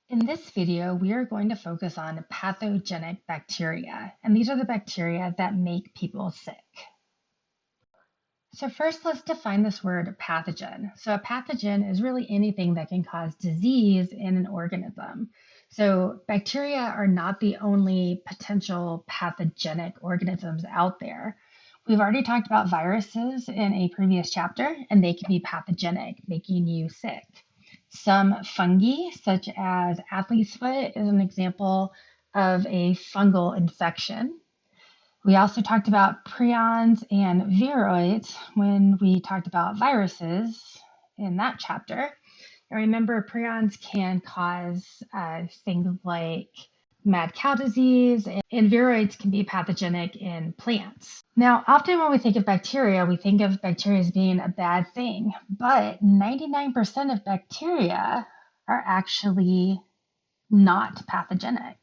In this video, we are going to focus on pathogenic bacteria, and these are the bacteria that make people sick. So first, let's define this word pathogen. So a pathogen is really anything that can cause disease in an organism. So bacteria are not the only potential pathogenic organisms out there. We've already talked about viruses in a previous chapter, and they can be pathogenic, making you sick. Some fungi, such as athlete's foot, is an example of a fungal infection. We also talked about prions and viroids when we talked about viruses in that chapter. And remember, prions can cause things like mad cow disease, and viroids can be pathogenic in plants. Now, often when we think of bacteria, we think of bacteria as being a bad thing, but 99% of bacteria are actually not pathogenic.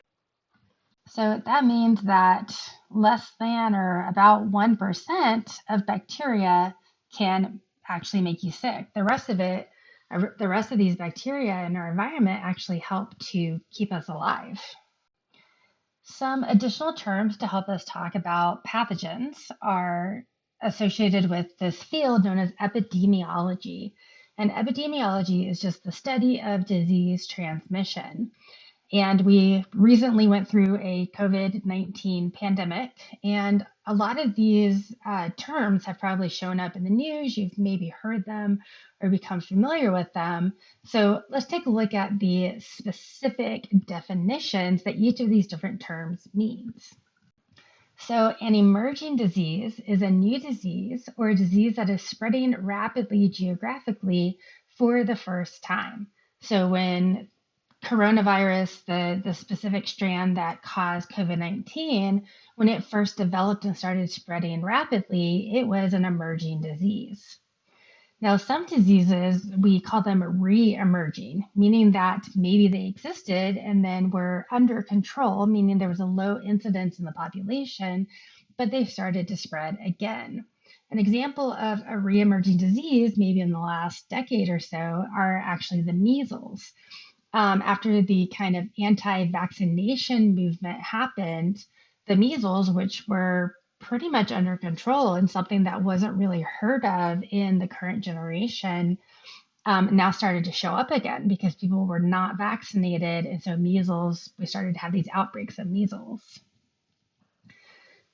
So that means that less than or about 1% of bacteria can actually make you sick. The rest of these bacteria in our environment actually help to keep us alive. Some additional terms to help us talk about pathogens are associated with this field known as epidemiology. And epidemiology is just the study of disease transmission. And we recently went through a COVID-19 pandemic, and a lot of these terms have probably shown up in the news. You've maybe heard them or become familiar with them. So let's take a look at the specific definitions that each of these different terms means. So an emerging disease is a new disease or a disease that is spreading rapidly geographically for the first time. So when coronavirus, the specific strand that caused COVID-19, when it first developed and started spreading rapidly, it was an emerging disease. Now, some diseases, we call them re-emerging, meaning that maybe they existed and then were under control, meaning there was a low incidence in the population, but they started to spread again. An example of a re-emerging disease, maybe in the last decade or so, are actually the measles. After the kind of anti-vaccination movement happened, the measles, which were pretty much under control and something that wasn't really heard of in the current generation, now started to show up again because people were not vaccinated. And so measles, we started to have these outbreaks of measles.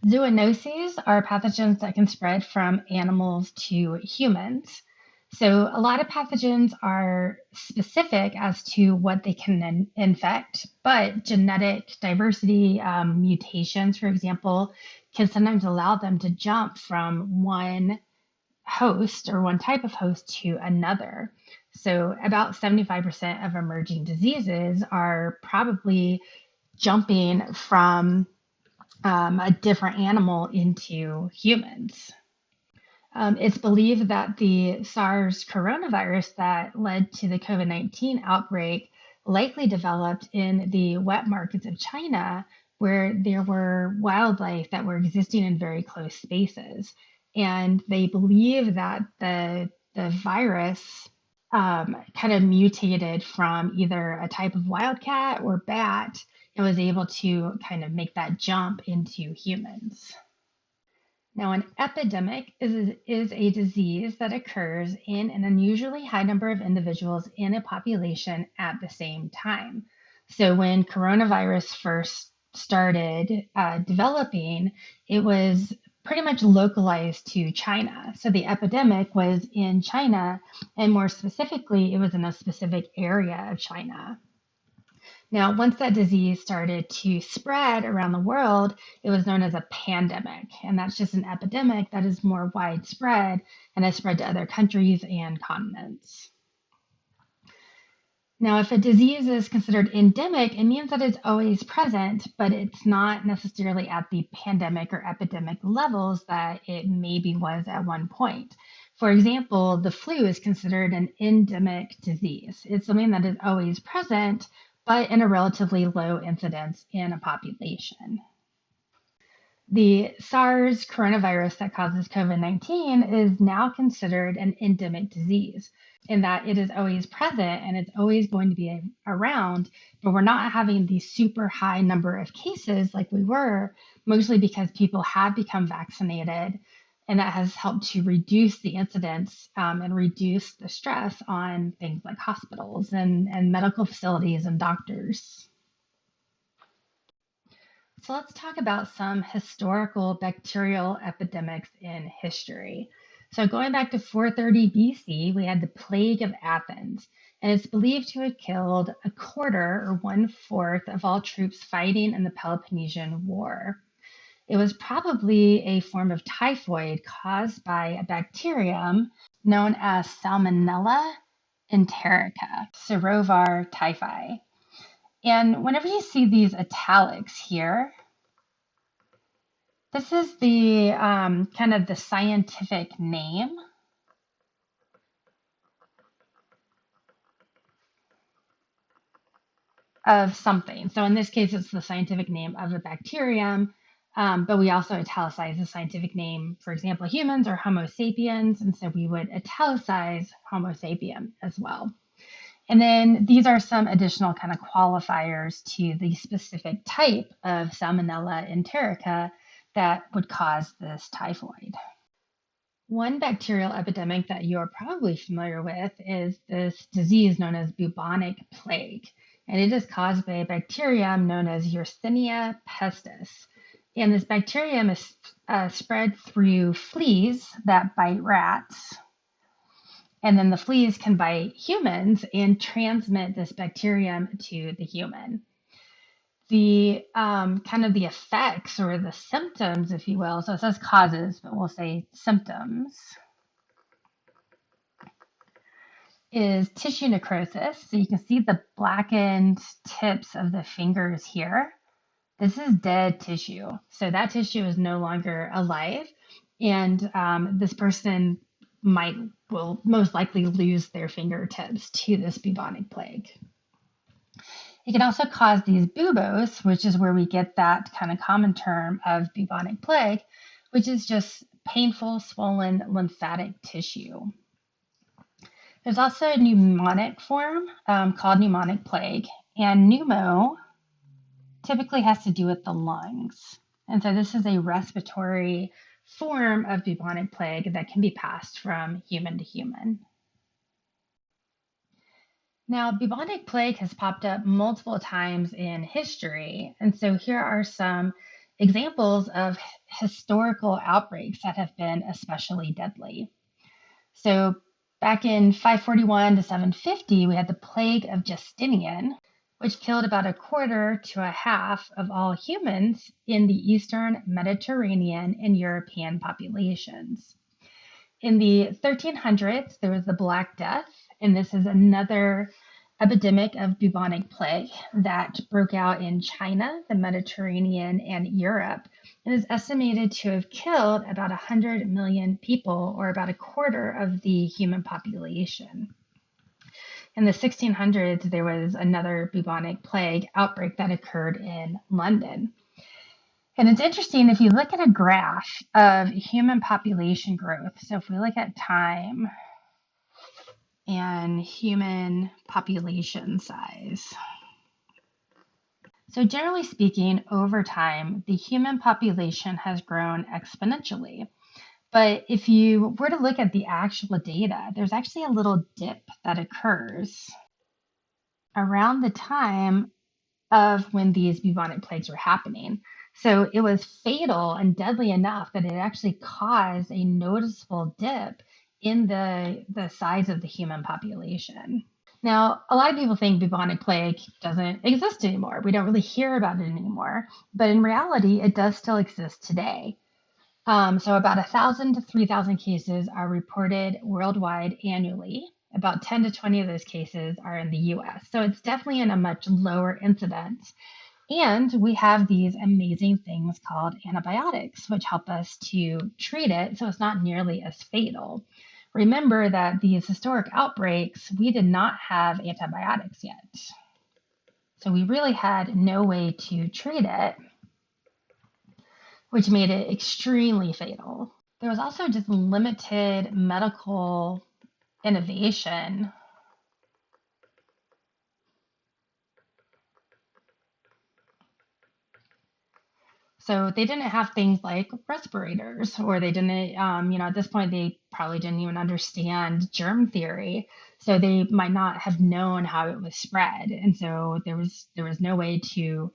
Zoonoses are pathogens that can spread from animals to humans. So a lot of pathogens are specific as to what they can infect, but genetic diversity, mutations, for example, can sometimes allow them to jump from one host or one type of host to another. So about 75% of emerging diseases are probably jumping from a different animal into humans. It's believed that the SARS coronavirus that led to the COVID-19 outbreak likely developed in the wet markets of China, where there were wildlife that were existing in very close spaces. And they believe that the virus kind of mutated from either a type of wildcat or bat and was able to kind of make that jump into humans. Now, an epidemic is a disease that occurs in an unusually high number of individuals in a population at the same time. So when coronavirus first started developing, it was pretty much localized to China. So the epidemic was in China, and more specifically, it was in a specific area of China. Now, once that disease started to spread around the world, it was known as a pandemic. And that's just an epidemic that is more widespread and has spread to other countries and continents. Now, if a disease is considered endemic, it means that it's always present, but it's not necessarily at the pandemic or epidemic levels that it maybe was at one point. For example, the flu is considered an endemic disease. It's something that is always present, but in a relatively low incidence in a population. The SARS coronavirus that causes COVID-19 is now considered an endemic disease in that it is always present and it's always going to be around, but we're not having the super high number of cases like we were, mostly because people have become vaccinated. And that has helped to reduce the incidence and reduce the stress on things like hospitals and medical facilities and doctors. So let's talk about some historical bacterial epidemics in history. So going back to 430 BC, we had the Plague of Athens, and it's believed to have killed a quarter or 1/4 of all troops fighting in the Peloponnesian War. It was probably a form of typhoid caused by a bacterium known as Salmonella enterica, Serovar typhi. And whenever you see these italics here, this is the kind of the scientific name of something. So in this case, it's the scientific name of a bacterium, but we also italicize the scientific name, for example, humans or Homo sapiens, and so we would italicize Homo sapien as well. And then these are some additional kind of qualifiers to the specific type of Salmonella enterica that would cause this typhoid. One bacterial epidemic that you're probably familiar with is this disease known as bubonic plague, and it is caused by a bacterium known as Yersinia pestis. And this bacterium is spread through fleas that bite rats. And then the fleas can bite humans and transmit this bacterium to the human. The kind of the effects or the symptoms, if you will, so it says causes, but we'll say symptoms, is tissue necrosis. So you can see the blackened tips of the fingers here. This is dead tissue. So that tissue is no longer alive. And this person will most likely lose their fingertips to this bubonic plague. It can also cause these buboes, which is where we get that kind of common term of bubonic plague, which is just painful, swollen lymphatic tissue. There's also a pneumonic form called pneumonic plague, and pneumo typically has to do with the lungs. And so this is a respiratory form of bubonic plague that can be passed from human to human. Now, bubonic plague has popped up multiple times in history. And so here are some examples of historical outbreaks that have been especially deadly. So back in 541 to 750, we had the plague of Justinian, which killed about 1/4 to 1/2 of all humans in the Eastern Mediterranean and European populations. In the 1300s, there was the Black Death, and this is another epidemic of bubonic plague that broke out in China, the Mediterranean, and Europe, and is estimated to have killed about 100 million people, or about 1/4 of the human population. In the 1600s, there was another bubonic plague outbreak that occurred in London. And it's interesting if you look at a graph of human population growth. So if we look at time and human population size. So generally speaking, over time, the human population has grown exponentially. But if you were to look at the actual data, there's actually a little dip that occurs around the time of when these bubonic plagues were happening. So it was fatal and deadly enough that it actually caused a noticeable dip in the size of the human population. Now, a lot of people think bubonic plague doesn't exist anymore. We don't really hear about it anymore. But in reality, it does still exist today. So about 1,000 to 3,000 cases are reported worldwide annually. About 10 to 20 of those cases are in the US. So it's definitely in a much lower incidence. And we have these amazing things called antibiotics, which help us to treat it so it's not nearly as fatal. Remember that these historic outbreaks, we did not have antibiotics yet. So we really had no way to treat it. which made it extremely fatal. There was also just limited medical innovation. So they didn't have things like respirators, or they didn't, at this point, they probably didn't even understand germ theory. So they might not have known how it was spread. And so there was no way to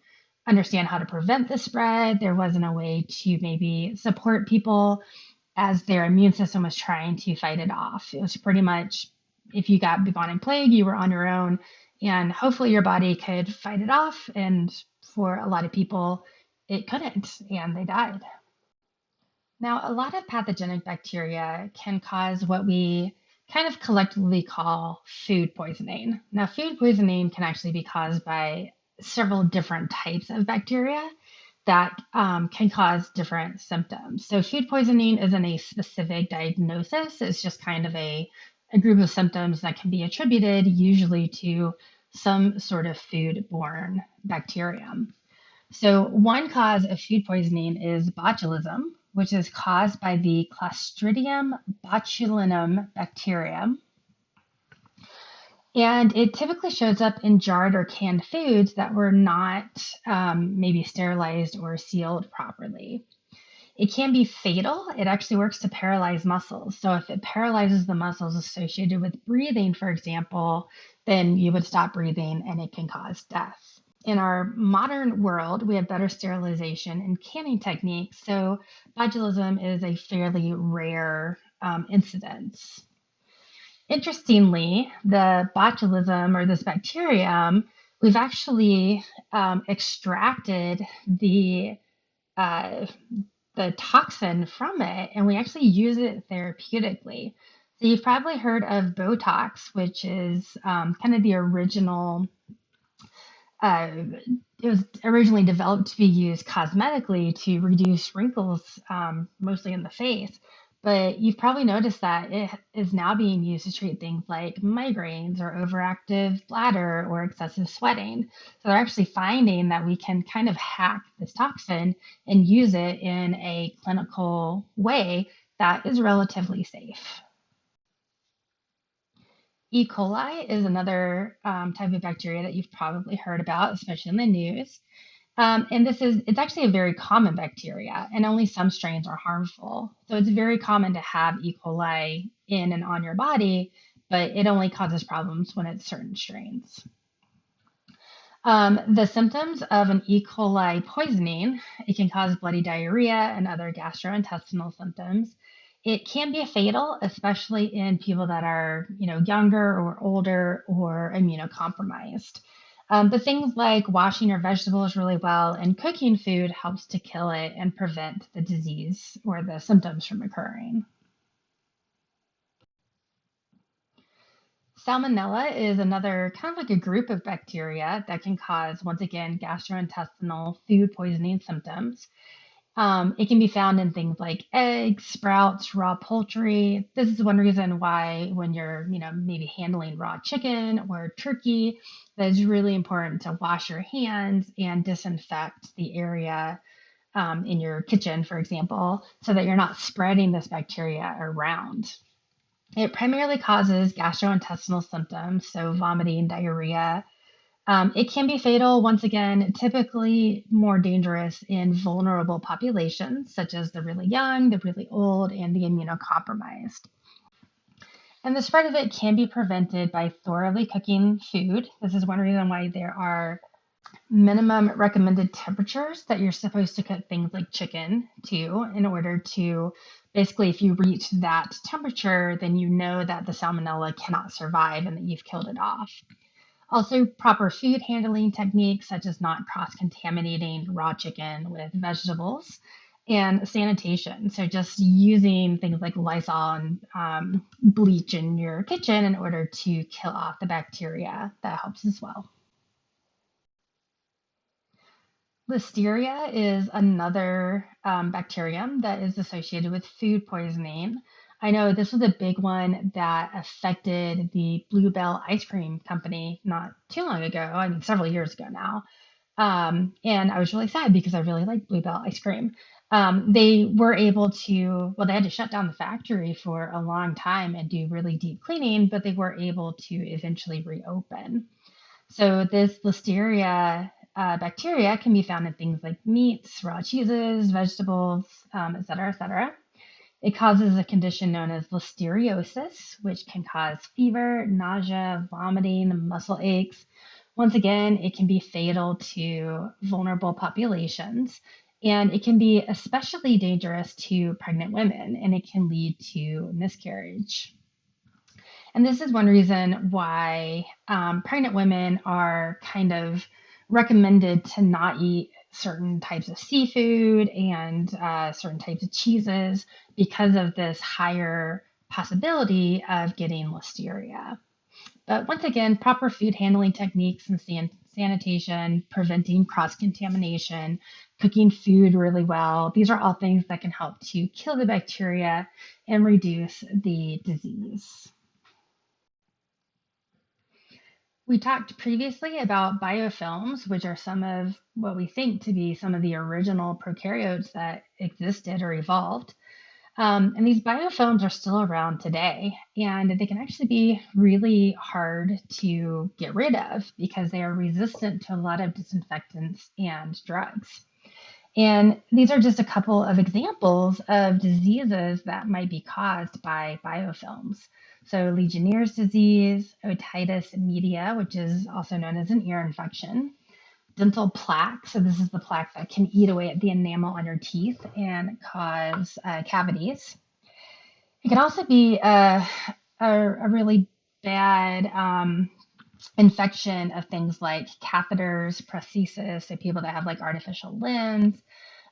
understand how to prevent the spread. There wasn't a way to maybe support people as their immune system was trying to fight it off. It was pretty much if you got bubonic plague, you were on your own, and hopefully your body could fight it off. And for a lot of people, it couldn't, and they died. Now, a lot of pathogenic bacteria can cause what we kind of collectively call food poisoning. Now, food poisoning can actually be caused by several different types of bacteria that can cause different symptoms. So, food poisoning isn't a specific diagnosis, it's just kind of a group of symptoms that can be attributed usually to some sort of food-borne bacterium. So, one cause of food poisoning is botulism, which is caused by the Clostridium botulinum bacterium. And it typically shows up in jarred or canned foods that were not maybe sterilized or sealed properly. It can be fatal. It actually works to paralyze muscles. So, if it paralyzes the muscles associated with breathing, for example, then you would stop breathing and it can cause death. In our modern world, we have better sterilization and canning techniques, so botulism is a fairly rare incident. Interestingly, the botulism or this bacterium, we've actually extracted uh, the toxin from it, and we actually use it therapeutically. So you've probably heard of Botox, which is kind of the original uh, it was originally developed to be used cosmetically to reduce wrinkles, mostly in the face. But you've probably noticed that it is now being used to treat things like migraines or overactive bladder or excessive sweating. So they're actually finding that we can kind of hack this toxin and use it in a clinical way that is relatively safe. E. coli is another type of bacteria that you've probably heard about, especially in the news. And it's actually a very common bacteria, and only some strains are harmful. So it's very common to have E. coli in and on your body, but it only causes problems when it's certain strains. The symptoms of an E. coli poisoning, it can cause bloody diarrhea and other gastrointestinal symptoms. It can be fatal, especially in people that are, younger or older or immunocompromised. But things like washing your vegetables really well and cooking food helps to kill it and prevent the disease or the symptoms from occurring. Salmonella is another kind of like a group of bacteria that can cause, once again, gastrointestinal food poisoning symptoms. It can be found in things like eggs, sprouts, raw poultry. This is one reason why when you're, maybe handling raw chicken or turkey, that it's really important to wash your hands and disinfect the area in your kitchen, for example, so that you're not spreading this bacteria around. It primarily causes gastrointestinal symptoms, so vomiting, diarrhea. It can be fatal, once again, typically more dangerous in vulnerable populations, such as the really young, the really old, and the immunocompromised. And the spread of it can be prevented by thoroughly cooking food. This is one reason why there are minimum recommended temperatures that you're supposed to cook things like chicken to, in order to basically, if you reach that temperature, then you know that the salmonella cannot survive and that you've killed it off. Also, proper food handling techniques, such as not cross-contaminating raw chicken with vegetables, and sanitation. So, just using things like Lysol and bleach in your kitchen in order to kill off the bacteria, that helps as well. Listeria is another bacterium that is associated with food poisoning. I know this was a big one that affected the Bluebell ice cream company not too long ago. Several years ago now. And I was really sad because I really like Bluebell ice cream. They were able to, well, they had to shut down the factory for a long time and do really deep cleaning, but they were able to eventually reopen. So this Listeria bacteria can be found in things like meats, raw cheeses, vegetables, et cetera, et cetera. It causes a condition known as listeriosis, which can cause fever, nausea, vomiting, muscle aches. Once again, it can be fatal to vulnerable populations, and it can be especially dangerous to pregnant women, and it can lead to miscarriage. And this is one reason why pregnant women are kind of recommended to not eat certain types of seafood and certain types of cheeses because of this higher possibility of getting listeria. But once again, proper food handling techniques and sanitation, preventing cross contamination, cooking food really well, these are all things that can help to kill the bacteria and reduce the disease. We talked previously about biofilms, which are some of what we think to be some of the original prokaryotes that existed or evolved. And these biofilms are still around today, and they can actually be really hard to get rid of because they are resistant to a lot of disinfectants and drugs. And these are just a couple of examples of diseases that might be caused by biofilms. So, Legionnaire's disease, otitis media, which is also known as an ear infection, dental plaque. So, this is the plaque that can eat away at the enamel on your teeth and cause cavities. It can also be a really bad infection of things like catheters, prosthesis, so people that have like artificial limbs,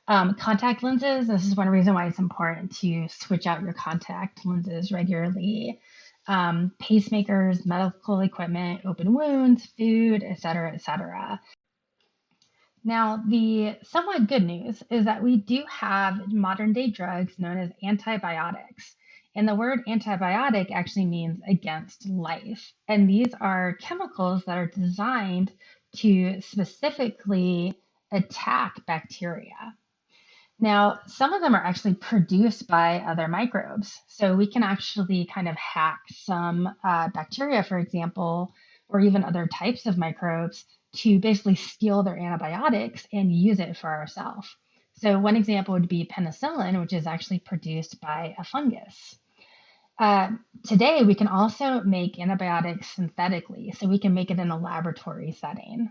contact lenses. This is one reason why it's important to switch out your contact lenses regularly. Pacemakers, medical equipment, open wounds, food, et cetera, et cetera. Now, the somewhat good news is that we do have modern day drugs known as antibiotics. And the word antibiotic actually means against life. And these are chemicals that are designed to specifically attack bacteria. Now, some of them are actually produced by other microbes. So we can actually kind of hack some bacteria, for example, or even other types of microbes to basically steal their antibiotics and use it for ourselves. So, one example would be penicillin, which is actually produced by a fungus. Today, we can also make antibiotics synthetically, so we can make it in a laboratory setting.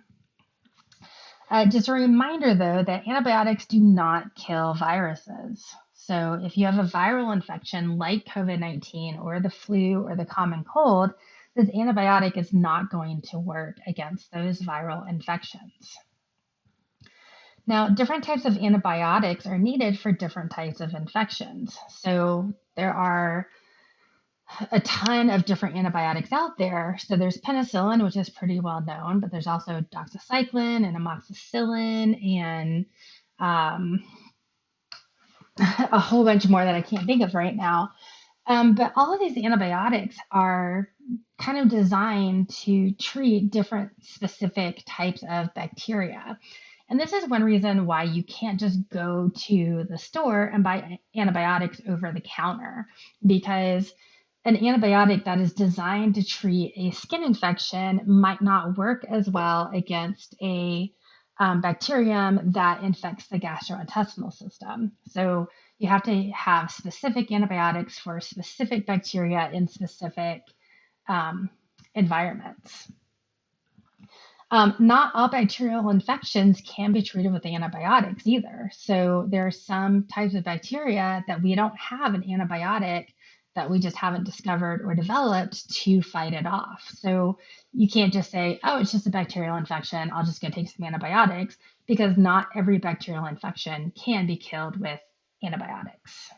Just a reminder, though, that antibiotics do not kill viruses. So if you have a viral infection like COVID-19 or the flu or the common cold, this antibiotic is not going to work against those viral infections. Now, different types of antibiotics are needed for different types of infections. So there are a ton of different antibiotics out there. So there's penicillin, which is pretty well known, but there's also doxycycline and amoxicillin and a whole bunch more that I can't think of right now. But all of these antibiotics are kind of designed to treat different specific types of bacteria. And this is one reason why you can't just go to the store and buy antibiotics over the counter, because an antibiotic that is designed to treat a skin infection might not work as well against a bacterium that infects the gastrointestinal system. So you have to have specific antibiotics for specific bacteria in specific environments. Not all bacterial infections can be treated with antibiotics either. So there are some types of bacteria that we don't have an antibiotic that we just haven't discovered or developed to fight it off. So you can't just say, oh, it's just a bacterial infection, I'll just go take some antibiotics, because not every bacterial infection can be killed with antibiotics.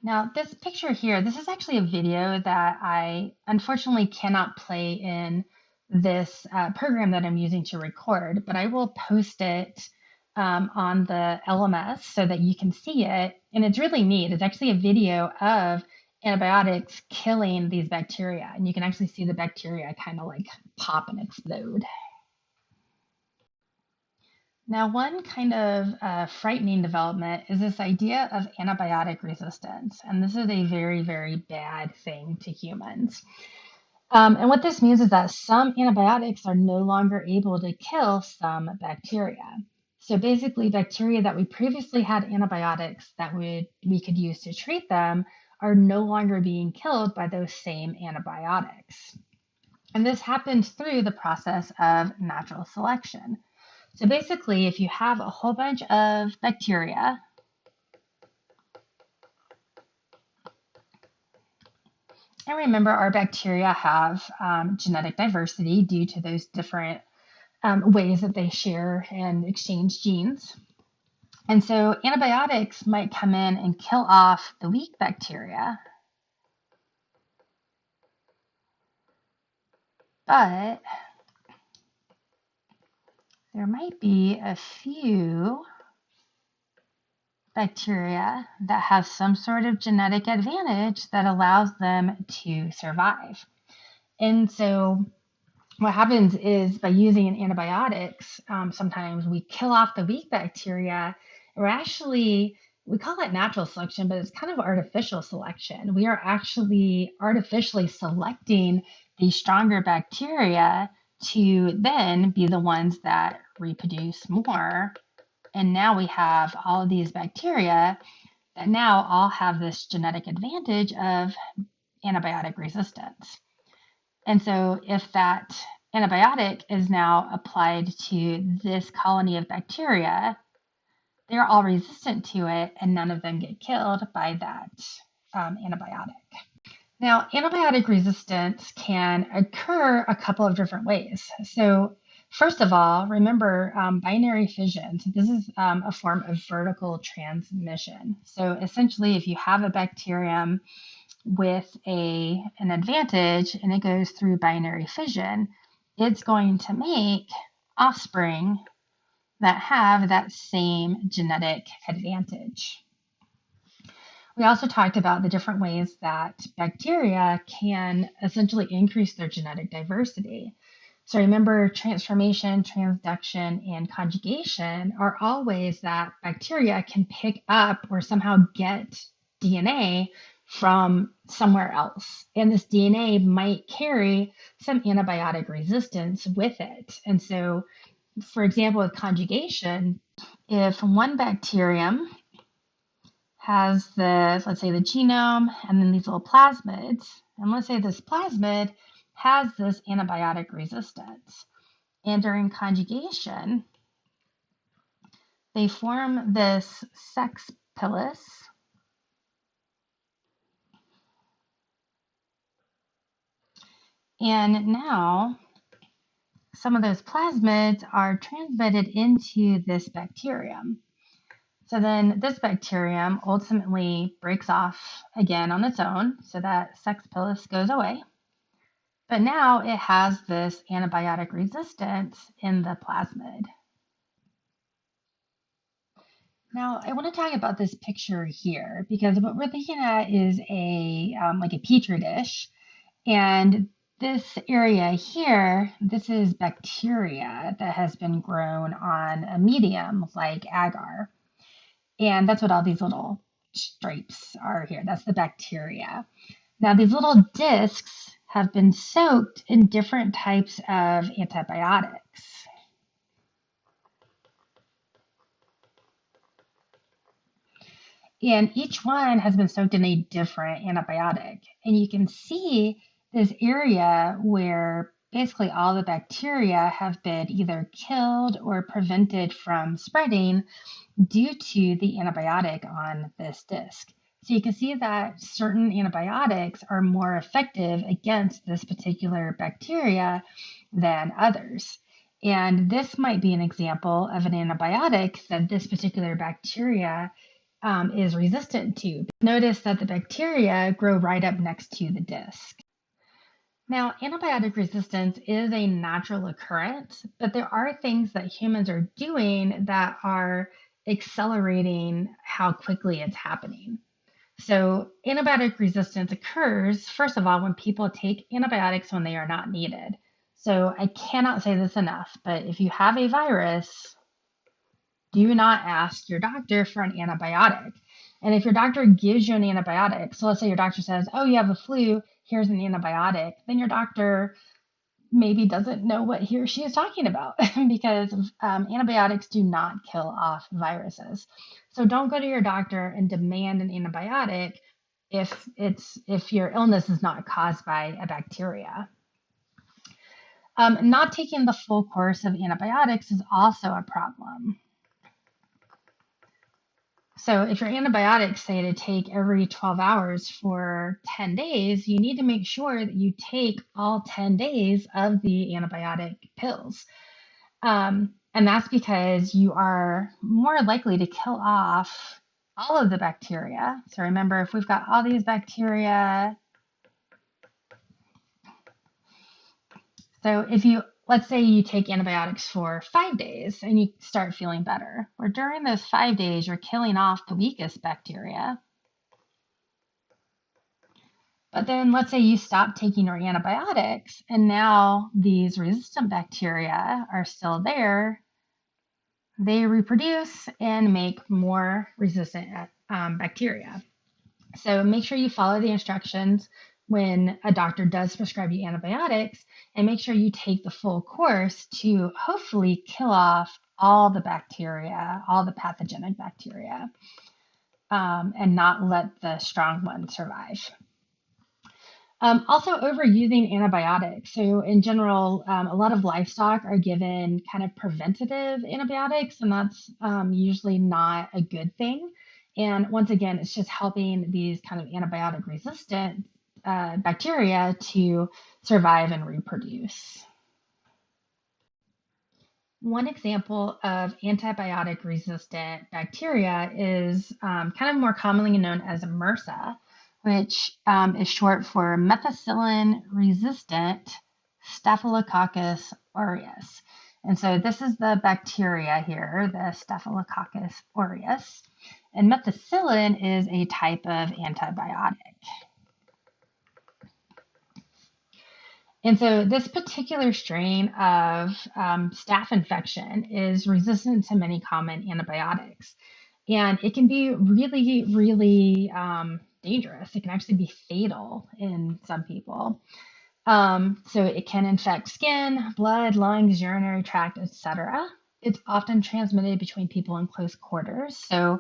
Now, this picture here, this is actually a video that I unfortunately cannot play in this program that I'm using to record, but I will post it on the LMS so that you can see it. And it's really neat. It's actually a video of antibiotics killing these bacteria. And you can actually see the bacteria kind of like pop and explode. Now, one kind of frightening development is this idea of antibiotic resistance. And this is a very, very bad thing to humans. And what this means is that some antibiotics are no longer able to kill some bacteria. So basically, bacteria that we previously had antibiotics that we could use to treat them are no longer being killed by those same antibiotics. And this happens through the process of natural selection. So basically, if you have a whole bunch of bacteria, and remember our bacteria have genetic diversity due to those different ways that they share and exchange genes. And so antibiotics might come in and kill off the weak bacteria, but there might be a few bacteria that have some sort of genetic advantage that allows them to survive. And so what happens is by using antibiotics, sometimes we kill off the weak bacteria. We call it natural selection, but it's kind of artificial selection. We are actually artificially selecting the stronger bacteria to then be the ones that reproduce more. And now we have all of these bacteria that now all have this genetic advantage of antibiotic resistance. And so if that antibiotic is now applied to this colony of bacteria, they're all resistant to it and none of them get killed by that antibiotic. Now, antibiotic resistance can occur a couple of different ways. So first of all, remember binary fission. So this is a form of vertical transmission. So essentially, if you have a bacterium with an advantage and it goes through binary fission, it's going to make offspring that have that same genetic advantage. We also talked about the different ways that bacteria can essentially increase their genetic diversity. So remember, transformation, transduction, and conjugation are all ways that bacteria can pick up or somehow get DNA from somewhere else. And this DNA might carry some antibiotic resistance with it. And so, for example, with conjugation, if one bacterium has this, let's say the genome, and then these little plasmids, and let's say this plasmid has this antibiotic resistance. And during conjugation, they form this sex pilus. And now some of those plasmids are transmitted into this bacterium. So then this bacterium ultimately breaks off again on its own, so that sex pilus goes away. But now it has this antibiotic resistance in the plasmid. Now, I want to talk about this picture here because what we're looking at is like a petri dish, and this area here, this is bacteria that has been grown on a medium like agar. And that's what all these little stripes are here. That's the bacteria. Now, these little discs have been soaked in different types of antibiotics. And each one has been soaked in a different antibiotic. And you can see this area where basically all the bacteria have been either killed or prevented from spreading due to the antibiotic on this disc. So you can see that certain antibiotics are more effective against this particular bacteria than others. And this might be an example of an antibiotic that this particular bacteria is resistant to. Notice that the bacteria grow right up next to the disc. Now, antibiotic resistance is a natural occurrence, but there are things that humans are doing that are accelerating how quickly it's happening. So antibiotic resistance occurs, first of all, when people take antibiotics when they are not needed. So I cannot say this enough, but if you have a virus do not ask your doctor for an antibiotic. And if your doctor gives you an antibiotic, so let's say your doctor says, oh, you have the flu, here's an antibiotic, then your doctor maybe doesn't know what he or she is talking about because antibiotics do not kill off viruses. So don't go to your doctor and demand an antibiotic if your illness is not caused by a bacteria. Not taking the full course of antibiotics is also a problem. So if your antibiotics say to take every 12 hours for 10 days, you need to make sure that you take all 10 days of the antibiotic pills. And that's because you are more likely to kill off all of the bacteria. So remember, if we've got all these bacteria, so if you, let's say you take antibiotics for 5 days and you start feeling better, or during those 5 days, you're killing off the weakest bacteria. But then let's say you stop taking your antibiotics and now these resistant bacteria are still there. They reproduce and make more resistant bacteria. So make sure you follow the instructions when a doctor does prescribe you antibiotics, and make sure you take the full course to hopefully kill off all the bacteria, all the pathogenic bacteria, and not let the strong ones survive. Also, overusing antibiotics. So, in general, a lot of livestock are given kind of preventative antibiotics, and that's usually not a good thing. And once again, it's just helping these kind of antibiotic resistant bacteria to survive and reproduce. One example of antibiotic resistant bacteria is kind of more commonly known as MRSA, which is short for methicillin resistant Staphylococcus aureus. And so this is the bacteria here, the Staphylococcus aureus. And methicillin is a type of antibiotic. And so this particular strain of staph infection is resistant to many common antibiotics. And it can be really, really dangerous. It can actually be fatal in some people. So it can infect skin, blood, lungs, urinary tract, etc. It's often transmitted between people in close quarters. So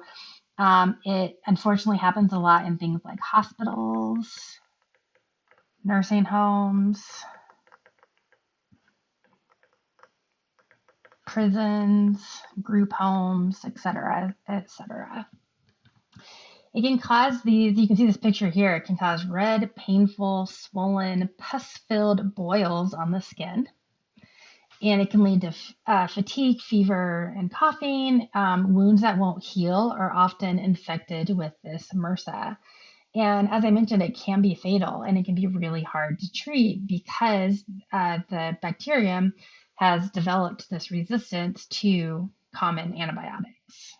it unfortunately happens a lot in things like hospitals, nursing homes, prisons, group homes, etc., etc. It can cause these, you can see this picture here, it can cause red, painful, swollen, pus-filled boils on the skin. And it can lead to fatigue, fever, and coughing. Wounds that won't heal are often infected with this MRSA. And as I mentioned, it can be fatal and it can be really hard to treat because the bacterium has developed this resistance to common antibiotics.